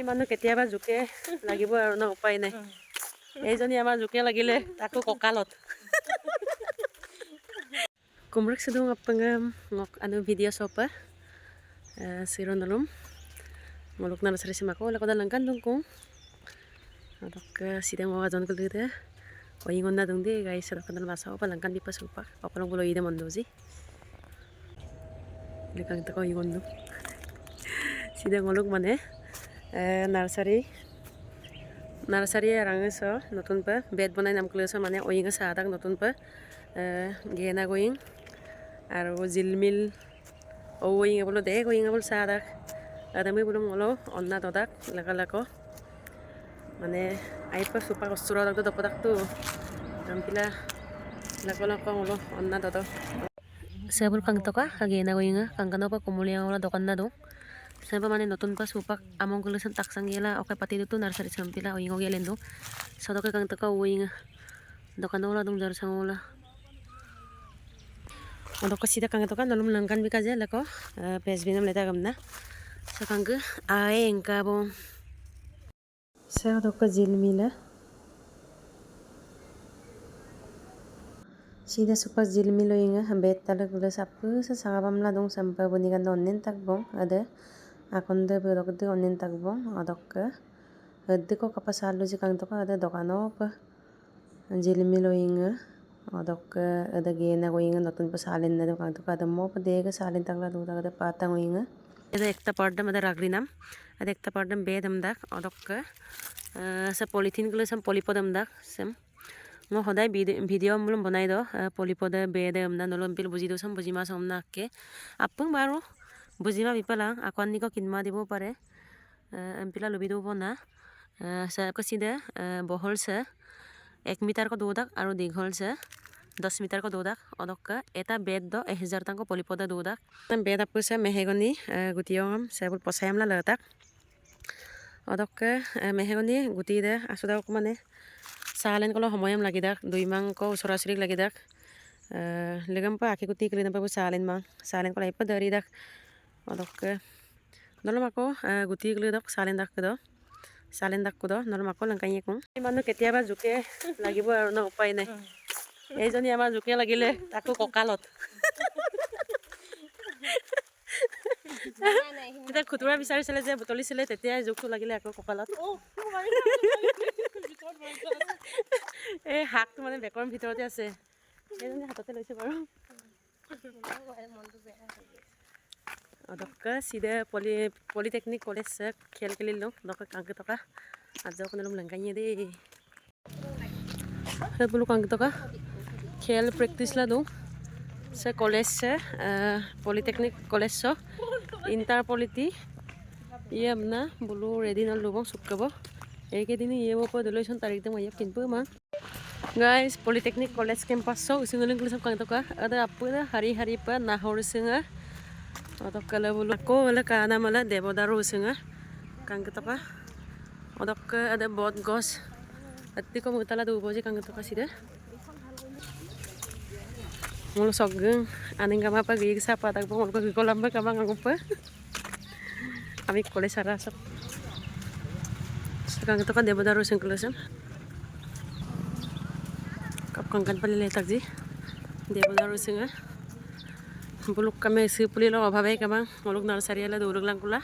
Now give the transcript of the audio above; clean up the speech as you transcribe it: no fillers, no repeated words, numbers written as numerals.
মানুহ কেতিয়াবা জোকে লাগিব আৰু ন উপায় নাই এইজনী আমাৰ জোকে লাগিলে তাকো কঁকালত kumrek sedung apangam ngok anu video sopa siron dalum ngolok na sari simako la koda langkan dungkung adok sidang wa jon kulite oingon na dungdi guys sadok kanal masa opa langkan di pasupa opalong bulo ide mondozi lekang tako oingon du sidang ngolok mane nursery রাঙেছ নতুন পা bed বনাই নাম college মানে ওইং সাদাক নতুন পা গেনা going আর জিলমিল ওইং বলো they going বল সাদাক আদামি বলো মলো অন্না দদাক লাগা লাগো মানে আইপা সুপা কষ্টুরা দাক দপদাক তো আমপিলা লাগো লাগো মলো অন্না দদক সেবল কাংতকা গেনা গোয়িং কাংকানো পা কমলিয়া ওলা দোকান না দো Sampai mana nonton pas supak among kulisan taksang gila oke pati itu narsari sampila oingo gelendo sodok kang teka oinga dokan ola dong jar sangola odok sida kang toka nalum langkan bikaje leko pesbinam leta gamna sakang ke ae engka bong sa odok jilmila sida supak jilmilo inga bet tala kulis apu sa sagabam la dong sampai bunikan onnen tak bong ada akonde berokde onnen tagbong adokka eddiko kapasalu jikang toka ada dokano pa jilmilo inga adokka ada gena goinga notun pa salin na dokang toka ada mo pa dega salin tagla duda ada patang inga ada ekta pardam ada ragrinam ada ekta pardam bedam dak adokka sa polythene gulo sam polipodam dak sem mo hodai video mulum banai do polipoda bedam na nolom pil buji do sam buji ma somna ke apung baru বুজিমা বিপালাং আকন Nick কিনমা দিব পাৰে এমপিলা লবি দিব না চিদে বহল সে 1 metre কো দোদাক আৰু দীঘল সে 10 মিটাৰ কো দোদাক অদক্কা এটা বেড দ 1000 টাকা পলিপদা দোদাক বেড আপুছে মেহেগনি গুটিয়ম সেবল পছায়মলা লতাক অদক্কা মেহেগনি গুটি দে আসুদাক মানে সালেন কল সময়ম লাগিদাক 2 মাংক সরাসরি লাগিদাক লেগাম পা আকি গুটি কলি নাপাবো সালেন কল ইপা দরিদাক odok nolom ako guti gele dok salen dak ko do nolom ako langkanye kung manu ketiaba juke lagibo aru na upai nai eijoni amar juke lagile tako kokalot kita khutura bisarisile je botoliছিলে tetia juktu lagile ako kokalot e hak tu mane bekor bhitorte ase eijoni hatote loise baru adokka sida polytechnic college se khel kelilo dokka kangke toka ajo konalum langkanye de hebulu kangke toka khel practice la do se college se polytechnic college so inter polity ye amna bulu ready na lobong sukkabo eke dini ye bo dolation tarik de mayap kinpu ma guys polytechnic college campus so usungulung kulisam kangke toka ada apuna hari pa nahor singa odok kala bulu ko wala kana mala debodaru singa kang toka odok ada bot gos atti ko mutala du boji kang toka sida mulu sogeng aning kama pa gi sapa tak bong ko ko lamba kama ngagupa ami kole sara sap kang toka debodaru sing kulasan kap kang kan pali letak ji debodaru singa buluk kami si puli lo অভাবে কামাং muluk narsari ala durug lang kula